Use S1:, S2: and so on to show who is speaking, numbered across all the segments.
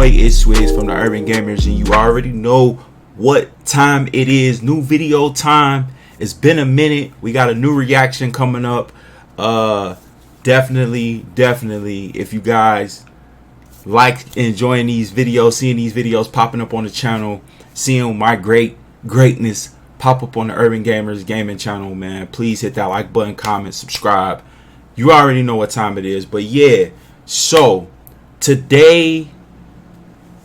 S1: boy, it's Swizz from the Urban Gamers, and you already know what time it is. New video time. It's been a minute. We got a new reaction coming up. Definitely, if you guys like enjoying these videos, seeing these videos popping up on the channel, seeing my greatness pop up on the Urban Gamers gaming channel, man, please hit that like button, comment, subscribe. You already know what time it is. But yeah, so today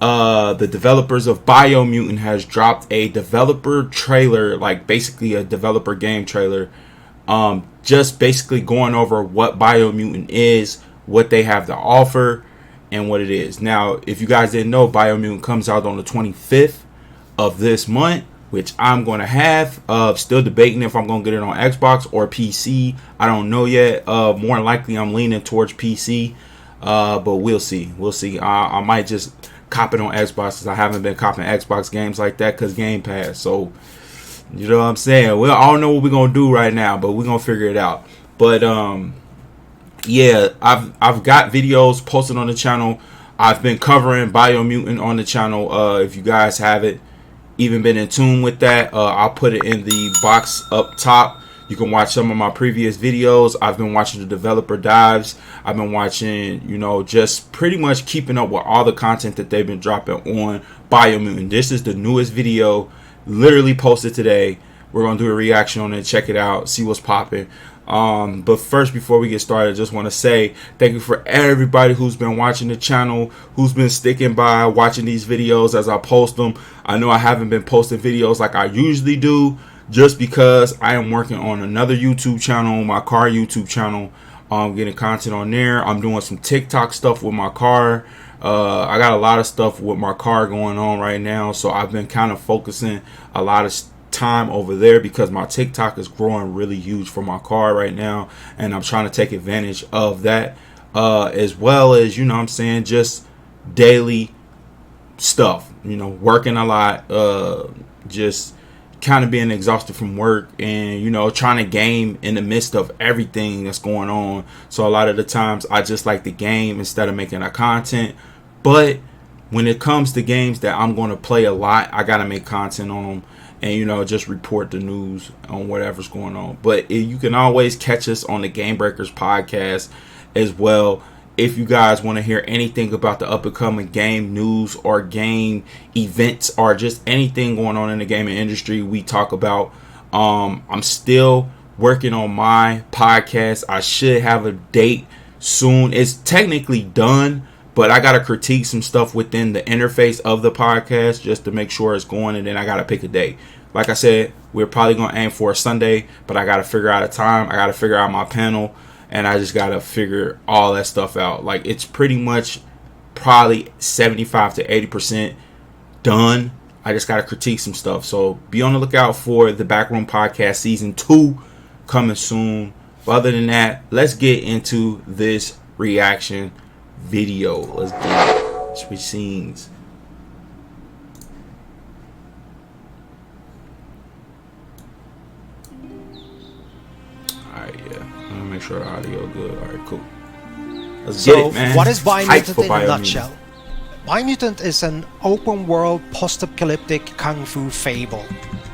S1: the developers of Biomutant has dropped a developer trailer, like basically a developer game trailer, just basically going over what Biomutant is, what they have to offer, and what it is. Now, if you guys didn't know, Biomutant comes out on the 25th of this month, which I'm going to have. Still debating if I'm going to get it on Xbox or PC. I don't know yet. More likely I'm leaning towards PC, but we'll see. I might just cop it on Xbox, because I haven't been copping Xbox games like that because Game Pass. So, you know what I'm saying? Well, I don't know what we're going to do right now, but we're going to figure it out. But, yeah, I've got videos posted on the channel. I've been covering Biomutant on the channel. If you guys haven't even been in tune with that, I'll put it in the box up top. You can watch some of my previous videos. I've been watching the developer dives. I've been watching, you know, just pretty much keeping up with all the content that they've been dropping on Biomutant. This is the newest video, literally posted today. We're going to do a reaction on it, check it out, see what's popping. But first, before we get started, I just want to say thank you for everybody who's been watching the channel, who's been sticking by watching these videos as I post them. I know I haven't been posting videos like I usually do, just because I am working on another YouTube channel, my car YouTube channel. Getting content on there. I'm doing some TikTok stuff with my car. I got a lot of stuff with my car going on right now, so I've been kind of focusing a lot of time over there because my TikTok is growing really huge for my car right now, and I'm trying to take advantage of that, as well as, you know what I'm saying, just daily stuff, you know, working a lot, just kind of being exhausted from work, and, you know, trying to game in the midst of everything that's going on. So a lot of the times I just like to game instead of making a content. But when it comes to games that I'm going to play a lot, I got to make content on them, and, you know, just report the news on whatever's going on. But you can always catch us on the Game Breakers podcast as well. If you guys want to hear anything about the up-and-coming game news or game events or just anything going on in the gaming industry, we talk about. I'm still working on my podcast. I should have a date soon. It's technically done, but I got to critique some stuff within the interface of the podcast just to make sure it's going, and then I got to pick a date. Like I said, we're probably going to aim for a Sunday, but I got to figure out a time. I got to figure out my panel, and I just got to figure all that stuff out. Like, it's pretty much probably 75 to 80% done. I just got to critique some stuff. So be on the lookout for the Backroom Podcast Season 2 coming soon. But other than that, let's get into this reaction video. Let's get it. Switch scenes. Alright, yeah. I'm gonna make sure the audio good. Alright, cool. Let's get it, man.
S2: What is Biomutant in a
S1: Biomutant.
S2: nutshell? Biomutant is an open-world post-apocalyptic kung fu fable.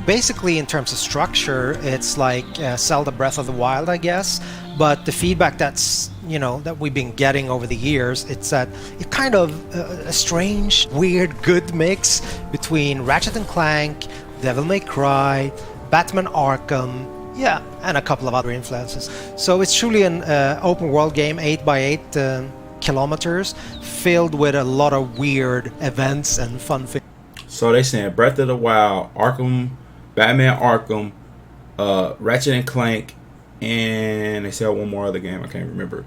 S2: Basically, in terms of structure, it's like Zelda Breath of the Wild, I guess. But the feedback that's, you know, that we've been getting over the years, it's that it kind of a strange, weird, good mix between Ratchet and Clank, Devil May Cry, Batman Arkham, yeah, and a couple of other influences. So it's truly an open world game, 8 by 8 kilometers, filled with a lot of weird events and fun things.
S1: So they saying Breath of the Wild, Arkham, Batman Arkham, Ratchet and Clank, and they said one more other game, I can't remember.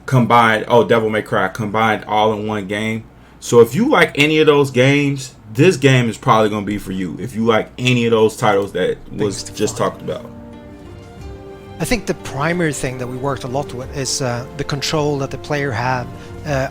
S1: Combined, oh, Devil May Cry, combined all in one game. So if you like any of those games, this game is probably going to be for you. If you like any of those titles that was just talked about.
S2: I think the primary thing that we worked a lot with is the control that the player have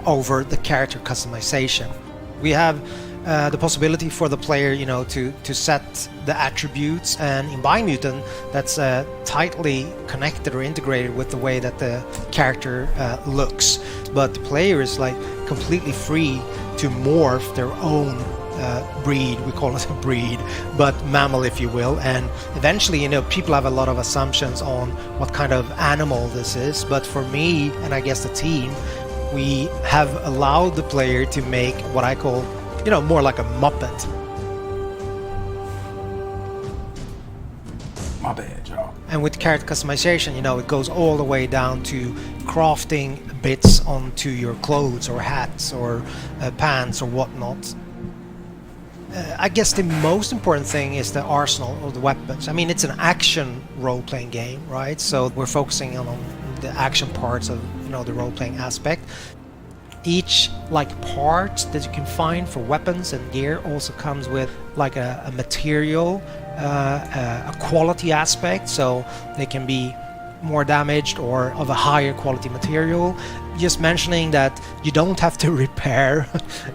S2: over the character customization. We have the possibility for the player, you know, to set the attributes, and in Biomutant that's tightly connected or integrated with the way that the character looks. But the player is like completely free to morph their own breed. We call it a breed, but mammal, if you will. And eventually, you know, people have a lot of assumptions on what kind of animal this is. But for me, and I guess the team, we have allowed the player to make what I call, you know, more like a Muppet.
S1: My bad, y'all.
S2: And with character customization, you know, it goes all the way down to crafting bits onto your clothes or hats or pants or whatnot. I guess the most important thing is the arsenal of the weapons. I mean, it's an action role-playing game, right? So we're focusing on the action parts of, you know, the role-playing aspect. Each like part that you can find for weapons and gear also comes with like a material, a quality aspect, so they can be more damaged or of a higher quality material. Just mentioning that you don't have to repair,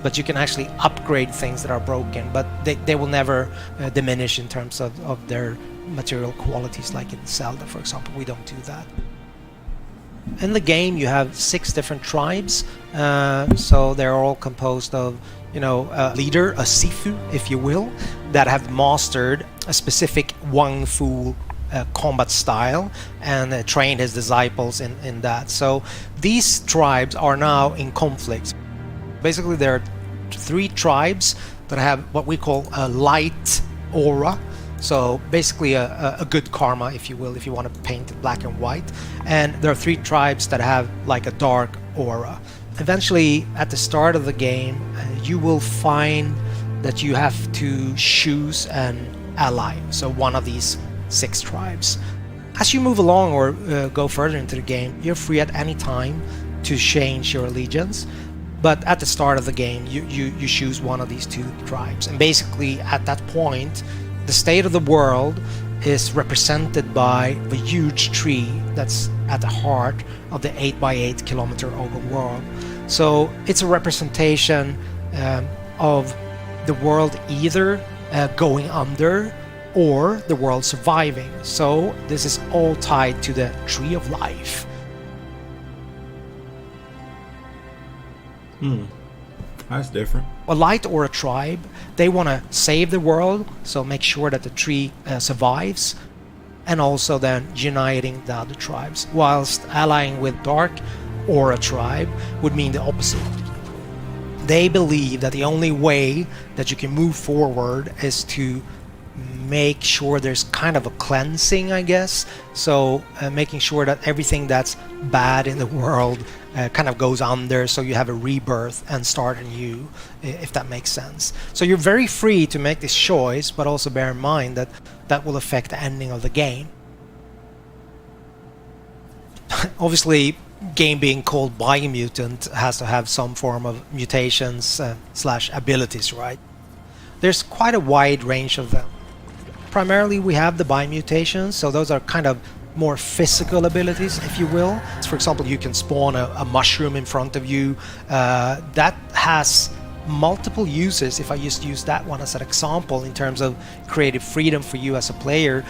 S2: but you can actually upgrade things that are broken, but they will never diminish in terms of their material qualities, like in Zelda, for example. We don't do that. In the game you have 6 different tribes, so they're all composed of, you know, a leader, a Sifu, if you will, that have mastered a specific Wang Fu combat style and trained his disciples in that. So these tribes are now in conflict. Basically there are 3 tribes that have what we call a light aura. So basically a good karma, if you will, if you want to paint it black and white. And there are 3 tribes that have like a dark aura. Eventually, at the start of the game, you will find that you have to choose an ally, so one of these 6 tribes. As you move along or go further into the game, you're free at any time to change your allegiance. But at the start of the game, you choose one of these 2 tribes. And basically, at that point, the state of the world is represented by the huge tree that's at the heart of the 8x8 kilometer open world. So it's a representation of the world either going under or the world surviving. So this is all tied to the tree of life.
S1: That's different.
S2: A light or a tribe, they want to save the world, so make sure that the tree survives, and also then uniting the other tribes, whilst allying with dark or a tribe would mean the opposite. They believe that the only way that you can move forward is to make sure there's kind of a cleansing, I guess. So making sure that everything that's bad in the world kind of goes under, so you have a rebirth and start anew, if that makes sense. So you're very free to make this choice, but also bear in mind that that will affect the ending of the game. Obviously, game being called Biomutant has to have some form of mutations slash abilities, right? There's quite a wide range of them. Primarily we have the biomutations, so those are kind of more physical abilities, if you will. So for example, you can spawn a mushroom in front of you. That has multiple uses. If I just use that one as an example in terms of creative freedom for you as a player,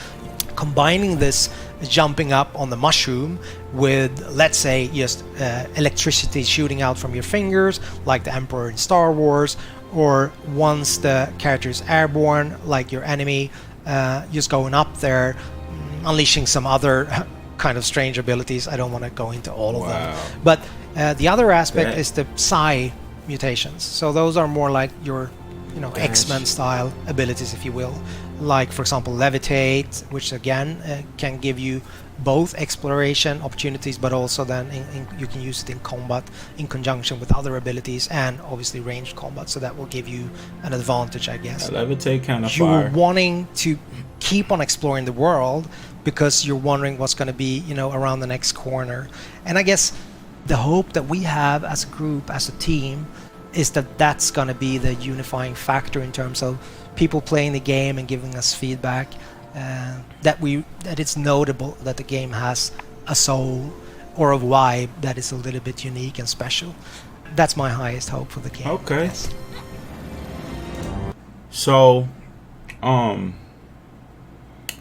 S2: combining this jumping up on the mushroom with, let's say, just electricity shooting out from your fingers, like the Emperor in Star Wars, or once the character is airborne, like your enemy, just going up there, unleashing some other kind of strange abilities. I don't want to go into all of them. But the other aspect is the psi mutations. So those are more like your, you know, X-Men style abilities, if you will. Like, for example, levitate, which again can give you both exploration opportunities, but also then you can use it in combat in conjunction with other abilities, and obviously ranged combat, so that will give you an advantage, I guess.
S1: Levitate kind of
S2: You're wanting to keep on exploring the world because you're wondering what's going to be, you know, around the next corner. And I guess the hope that we have as a group, as a team, is that that's going to be the unifying factor in terms of people playing the game and giving us feedback, that it's notable that the game has a soul or a vibe that is a little bit unique and special. That's my highest hope for the game.
S1: Okay.
S2: Yes.
S1: So, I'm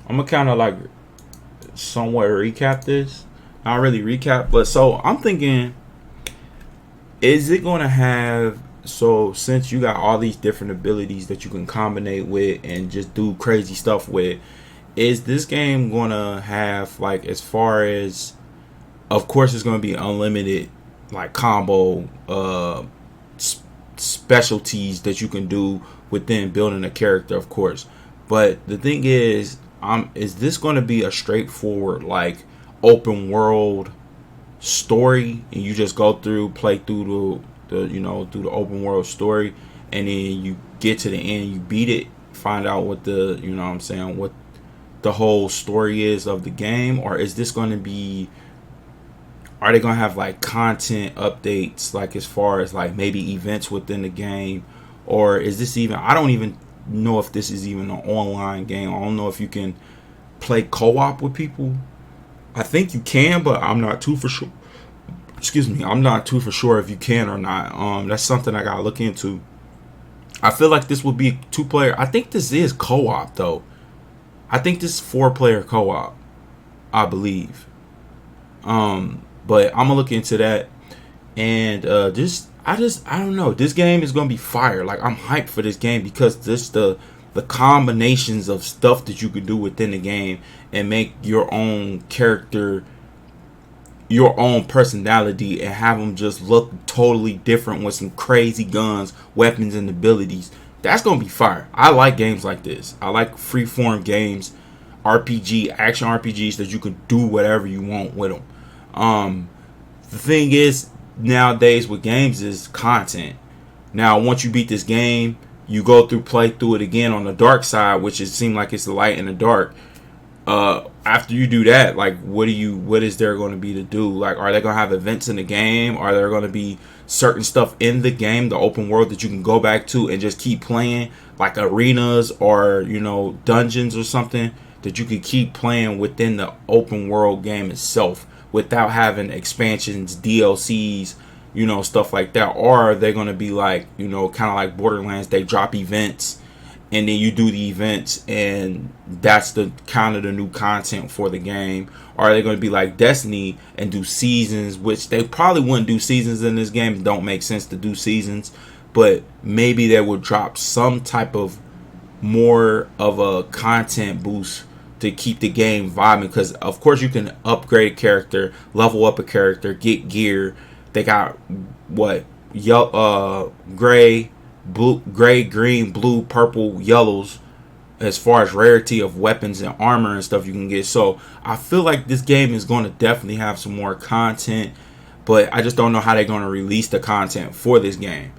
S1: gonna kind of like somewhat recap this. Not really recap, but so I'm thinking, is it gonna have So since you got all these different abilities that you can combine with and just do crazy stuff with, is this game gonna have, like, as far as, of course it's gonna be unlimited like combo specialties that you can do within building a character, of course. But the thing is this going to be a straightforward like open world story, and you just go through, play through the through the open world story, and then you get to the end, you beat it, find out what the what I'm saying, what the whole story is of the game? Or is this going to be, are they going to have like content updates, like as far as like maybe events within the game? Or is this even, I don't even know if this is even an online game. I don't know if you can play co-op with people. I think you can, but I'm not too for sure. Excuse me, I'm not too for sure if you can or not. That's something I gotta look into. I feel like this would be 2-player. I think this is co-op though. I think this is 4-player co-op, I believe. But I'm gonna look into that. And I don't know. This game is gonna be fire. Like, I'm hyped for this game because this the combinations of stuff that you can do within the game and make your own character, your own personality, and have them just look totally different with some crazy guns, weapons, and abilities. That's gonna be fire. I like games like this. I like freeform games, RPG, action RPGs that you can do whatever you want with them. The thing is, nowadays with games is content. Now, once you beat this game, you go through, play through it again on the dark side, which it seems like it's the light and the dark. After you do that, like, what is there going to be to do? Like, are they going to have events in the game? Are there going to be certain stuff in the game, the open world, that you can go back to and just keep playing, like arenas or dungeons or something that you can keep playing within the open world game itself without having expansions, DLCs, stuff like that? Or are they going to be like, kind of like Borderlands, they drop events and then you do the events and that's the kind of the new content for the game? Or are they going to be like Destiny and do seasons, which they probably wouldn't do seasons in this game? It don't make sense to do seasons, but maybe they would drop some type of more of a content boost to keep the game vibing, because of course you can upgrade a character, level up a character, get gear. They got gray, blue, gray, green, blue, purple, yellows as far as rarity of weapons and armor and stuff you can get. So I feel like this game is going to definitely have some more content, but I just don't know how they're going to release the content for this game.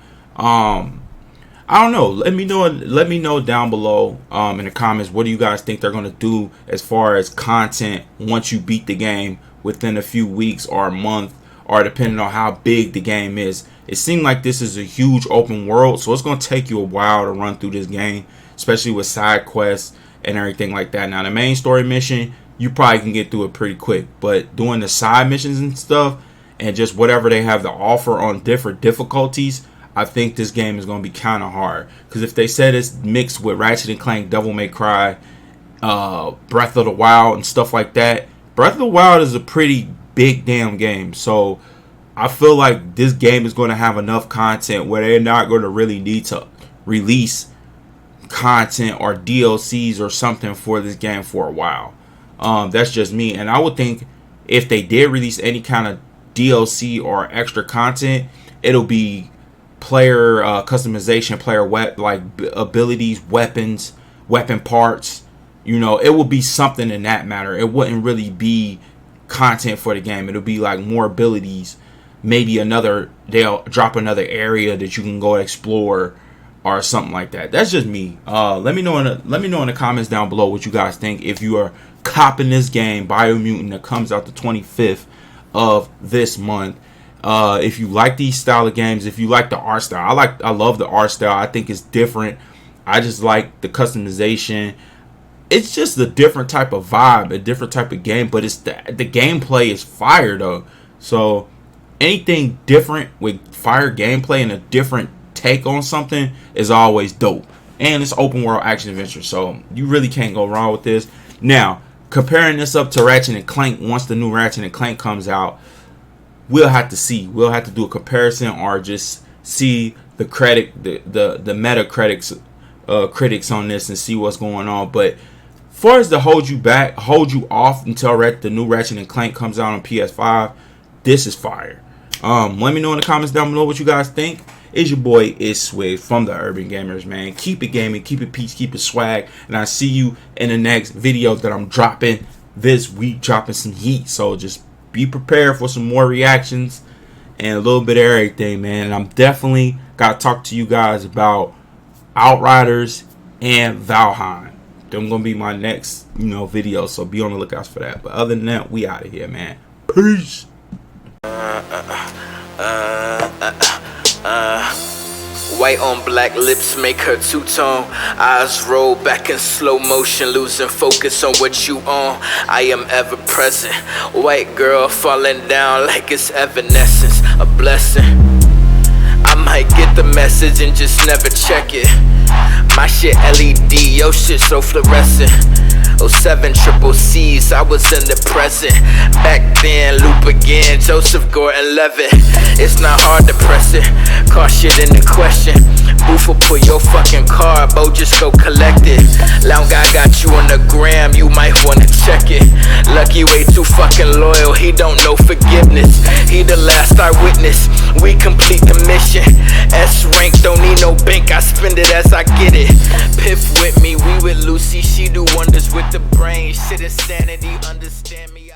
S1: I don't know. Let me know down below in the comments, what do you guys think they're going to do as far as content once you beat the game within a few weeks or a month, or depending on how big the game is. It seemed like this is a huge open world, so it's going to take you a while to run through this game, especially with side quests and everything like that. Now, the main story mission, you probably can get through it pretty quick, but doing the side missions and stuff and just whatever they have to offer on different difficulties, I think this game is going to be kind of hard. Because if they said it's mixed with Ratchet & Clank, Devil May Cry, Breath of the Wild and stuff like that, Breath of the Wild is a pretty big damn game. So I feel like this game is going to have enough content where they're not going to really need to release content or DLCs or something for this game for a while. That's just me. And I would think if they did release any kind of DLC or extra content, it'll be player customization, player like abilities, weapons, weapon parts. It would be something in that matter. It wouldn't really be content for the game. It'll be like more abilities. Maybe they'll drop another area that you can go explore or something like that. That's just me. Let me know in the comments down below what you guys think. If you are copping this game, Biomutant, that comes out the 25th of this month. If you like these style of games, if you like the art style, I love the art style. I think it's different. I just like the customization. It's just a different type of vibe, a different type of game, but it's the gameplay is fire though. So anything different with fire gameplay and a different take on something is always dope. And it's open world action adventure, so you really can't go wrong with this. Now, comparing this up to Ratchet & Clank, once the new Ratchet & Clank comes out, we'll have to see. We'll have to do a comparison or just see the meta critics on this and see what's going on. But as far as to hold you off until the new Ratchet and Clank comes out on PS5, this is fire. Let me know in the comments down below what you guys think. It's your boy Swig from the Urban Gamers, man. Keep it gaming, keep it peace, keep it swag, and I see you in the next video that I'm dropping this week, dropping some heat. So just be prepared for some more reactions and a little bit of everything, man. And I'm definitely gotta talk to you guys about Outriders and Valheim. Them gonna be my next, video. So be on the lookout for that. But other than that, we out of here, man. Peace.
S3: White on black lips make her two-tone. Eyes roll back in slow motion, losing focus on what you on. I am ever present. White girl falling down like it's evanescence. A blessing. I might get the message and just never check it. My shit LED, your shit so fluorescent. 07 triple C's, I was in the present. Back then, loop again, Joseph Gordon-Levitt. It's not hard to press it, car shit in the question. Booth will pull your fucking car, Bo, just go collect it. Loud guy got you on the gram, you might wanna check it. Lucky way too fucking loyal, he don't know forgiveness. He the last eyewitness, we complete the mission. S rank, don't need no bank, I spend it as I get it. Piff with me, we with Lucy, she do wonders with the brain. Shit insanity, understand me.